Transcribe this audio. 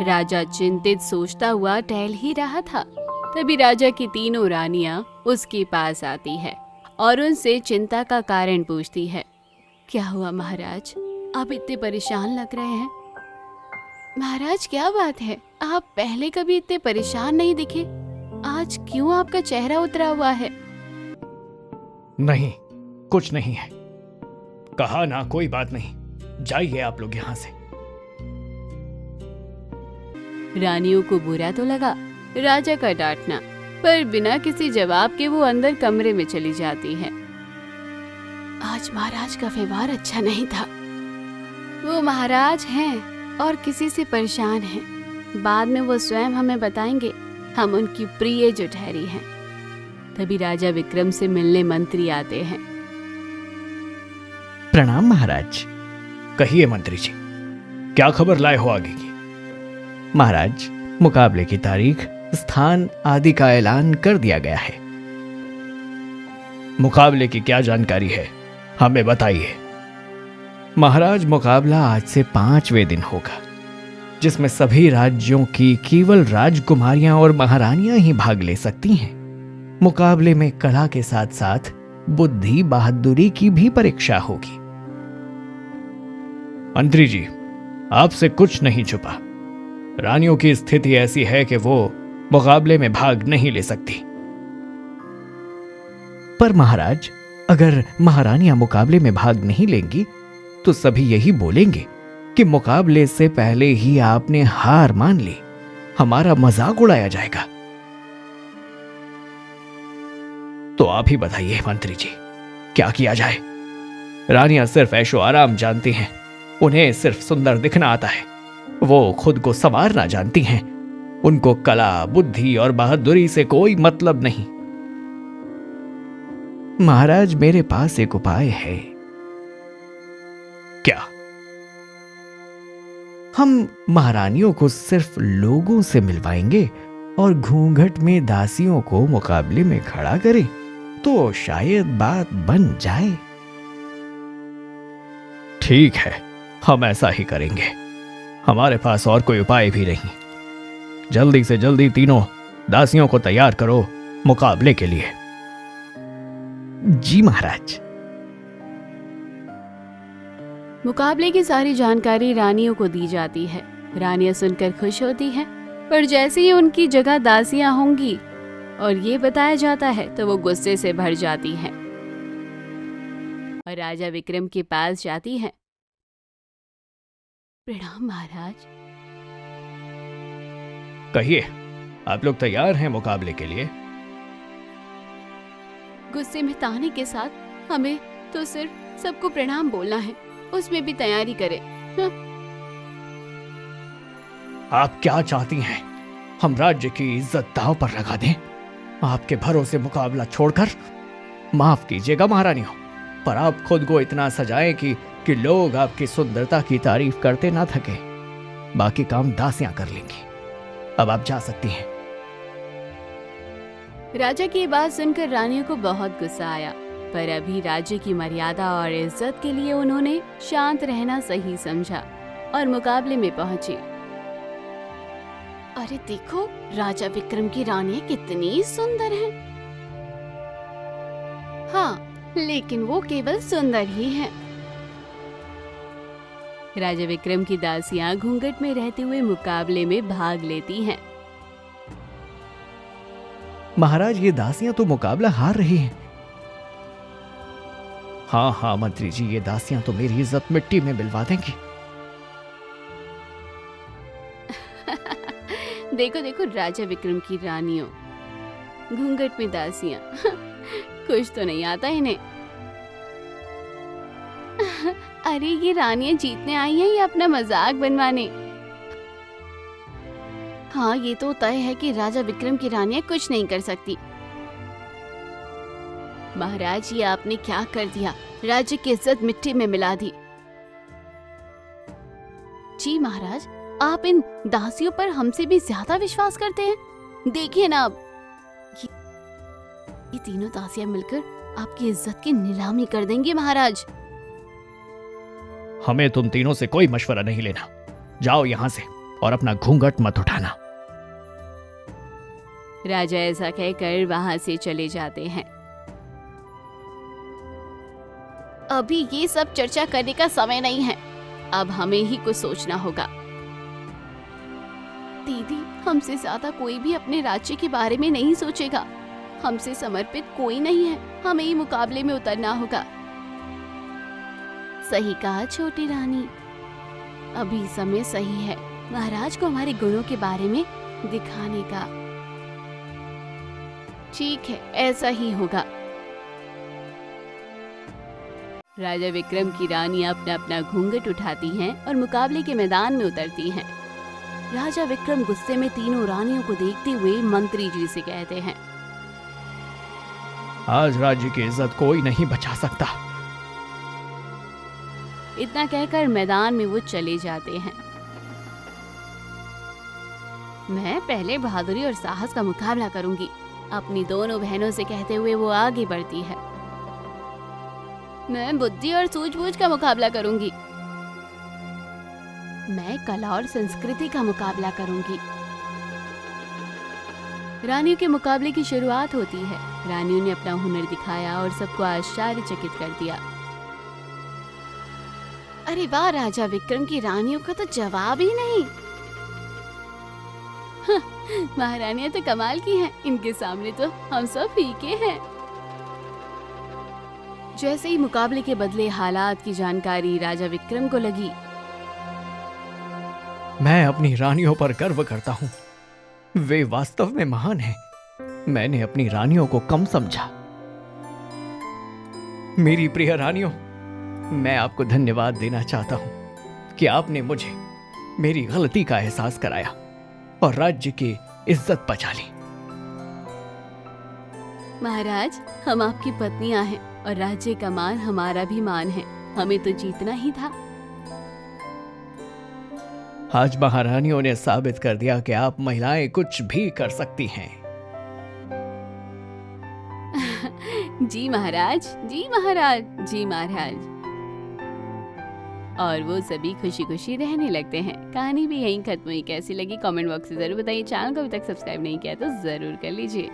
राजा चिंतित सोचता हुआ टहल ही रहा था। तभी राजा की तीनों रानियां उसके पास आती है और उनसे चिंता का कारण पूछती है। क्या हुआ महाराज, आप इतने परेशान लग रहे हैं? महाराज क्या बात है, आप पहले कभी इतने परेशान नहीं दिखे, आज क्यों आपका चेहरा उतरा हुआ है? नहीं, कुछ नहीं है। कहा ना, कोई बात नहीं, जाइए आप लोग यहाँ से। रानियों को बुरा तो लगा राजा का डांटना, पर बिना किसी जवाब के वो अंदर कमरे में चली जाती है। आज महाराज का व्यवहार अच्छा नहीं था। वो महाराज हैं और किसी से परेशान हैं। बाद में वो स्वयं हमें बताएंगे, हम उनकी प्रिय जो ठहरी हैं। तभी राजा विक्रम से मिलने मंत्री आते हैं। प्रणाम महाराज। कहिए मंत्री जी, क्या खबर लाए हो आगे की? महाराज, मुकाबले की तारीख, स्थान आदि का ऐलान कर दिया गया है। मुकाबले की क्या जानकारी है, हमें बताइए। महाराज, मुकाबला आज से 5वें दिन होगा, जिसमें सभी राज्यों की केवल राजकुमारियां और महारानियां ही भाग ले सकती हैं। मुकाबले में कला के साथ साथ बुद्धि बहादुरी की भी परीक्षा होगी। मंत्री जी, आपसे कुछ नहीं छुपा। रानियों की स्थिति ऐसी है कि वो मुकाबले में भाग नहीं ले सकती। पर महाराज, अगर महारानियां मुकाबले में भाग नहीं लेंगी तो सभी यही बोलेंगे कि मुकाबले से पहले ही आपने हार मान ली, हमारा मजाक उड़ाया जाएगा। तो आप ही बताइए मंत्री जी, क्या किया जाए? रानियां सिर्फ ऐशो आराम जानती हैं, उन्हें सिर्फ सुंदर दिखना आता है। वो खुद को संवारना जानती हैं। उनको कला, बुद्धि और बहादुरी से कोई मतलब नहीं। महाराज, मेरे पास एक उपाय है। क्या? हम महारानियों को सिर्फ लोगों से मिलवाएंगे और घूंघट में दासियों को मुकाबले में खड़ा करें तो शायद बात बन जाए। ठीक है, हम ऐसा ही करेंगे। हमारे पास और कोई उपाय भी नहीं। जल्दी से जल्दी तीनों दासियों को तैयार करो मुकाबले के लिए। जी महाराज। मुकाबले की सारी जानकारी रानियों को दी जाती है। रानियां सुनकर खुश होती हैं, पर जैसे ही उनकी जगह दासियां होंगी और ये बताया जाता है तो वो गुस्से से भर जाती हैं और राजा विक्रम के पास जाती हैं। प्रणाम महाराज। कहिए, आप लोग तैयार हैं मुकाबले के लिए? गुस्से में ताने के साथ हमें तो सिर्फ सबको प्रणाम बोलना है, उसमें भी तैयारी करें। आप क्या चाहती हैं? हम राज्य की इज्जत दांव पर लगा दें? आपके भरोसे मुकाबला छोड़कर? माफ कीजिएगा महारानियों, पर आप खुद को इतना सजाएं कि लोग आपकी सुंदरता की तारीफ करते ना थके। बाकी काम दासियां कर लेंगी। अब आप जा सकती हैं। राजा की बात सुनकर रानियों को बहुत गुस्सा आया, पर अभी राज्य की मर्यादा और इज्जत के लिए उन्होंने शांत रहना सही समझा और मुकाबले में पहुंची। अरे देखो, राजा विक्रम की रानियां कितनी सुंदर हैं। हाँ, लेकिन वो केवल सुंदर ही हैं। राजा विक्रम की दासियां घूंघट में रहते हुए मुकाबले में भाग लेती हैं। महाराज, ये दासियां तो मुकाबला हार रही हैं। हाँ हाँ मंत्री जी, ये दासियां तो मेरी इज्जत मिट्टी में मिलवा देंगी। देखो देखो, राजा विक्रम की रानियों घूंघट में दासियां। कुछ तो नहीं आता इन्हें। अरे ये रानियां जीतने आई हैं या अपना मजाक बनवाने? हाँ, ये तो तय है कि राजा विक्रम की रानियां कुछ नहीं कर सकती। महाराज, ये आपने क्या कर दिया? राज्य की इज्जत मिट्टी में मिला दी। जी महाराज, आप इन दासियों पर हमसे भी ज्यादा विश्वास करते हैं। देखिए ना, अब ये तीनों दासियां मिलकर आपकी इज्जत की नीलामी कर देंगी। महाराज, हमें तुम तीनों से कोई मशवरा नहीं लेना। जाओ यहां से और अपना घूंघट मत उठाना। राजा ऐसा कहकर वहां से चले जाते हैं। अभी ये सब चर्चा करने का समय नहीं है, अब हमें ही कुछ सोचना होगा। दीदी, हमसे ज्यादा कोई भी अपने राज्य के बारे में नहीं सोचेगा। हमसे समर्पित कोई नहीं है, हमें ही मुकाबले में उतरना होगा। सही कहा छोटी रानी, अभी समय सही है महाराज को हमारे गुणों के बारे में दिखाने का। ठीक है, ऐसा ही होगा। राजा विक्रम की रानी अपना अपना घूंघट उठाती हैं और मुकाबले के मैदान में उतरती हैं। राजा विक्रम गुस्से में तीनों रानियों को देखते हुए मंत्री जी से कहते हैं, आज राज्य की इज्जत कोई नहीं बचा सकता। इतना कहकर मैदान में वो चले जाते हैं। मैं पहले बहादुरी और साहस का मुकाबला करूंगी, अपनी दोनों बहनों से कहते हुए वो आगे बढ़ती है। मैं बुद्धि और सूझबूझ का मुकाबला करूंगी। मैं कला और संस्कृति का मुकाबला करूंगी। रानियों के मुकाबले की शुरुआत होती है। रानियों ने अपना हुनर दिखाया और सबको आश्चर्यचकित कर दिया। अरे वाह, राजा विक्रम की रानियों का तो जवाब ही नहीं। महारानियां तो कमाल की हैं, इनके सामने तो हम सब फीके हैं। जैसे ही मुकाबले के बदले हालात की जानकारी राजा विक्रम को लगी, मैं अपनी रानियों पर गर्व करता हूँ, वे वास्तव में महान हैं। मैंने अपनी रानियों को कम समझा। मेरी प्रिय रानियों, मैं आपको धन्यवाद देना चाहता हूँ कि आपने मुझे मेरी गलती का एहसास कराया और राज्य की इज्जत बचा ली। महाराज, हम आपकी पत्नियां हैं और राज्य का मान हमारा भी मान है। हमें तो जीतना ही था। आज महारानियों ने साबित कर दिया कि आप महिलाएं कुछ भी कर सकती हैं। जी महाराज, जी महाराज, जी महाराज। और वो सभी खुशी खुशी रहने लगते हैं। कहानी भी यहीं खत्म हुई। कैसी लगी कमेंट बॉक्स में जरूर बताइए। चैनल को अभी तक सब्सक्राइब नहीं किया तो जरूर कर लीजिए।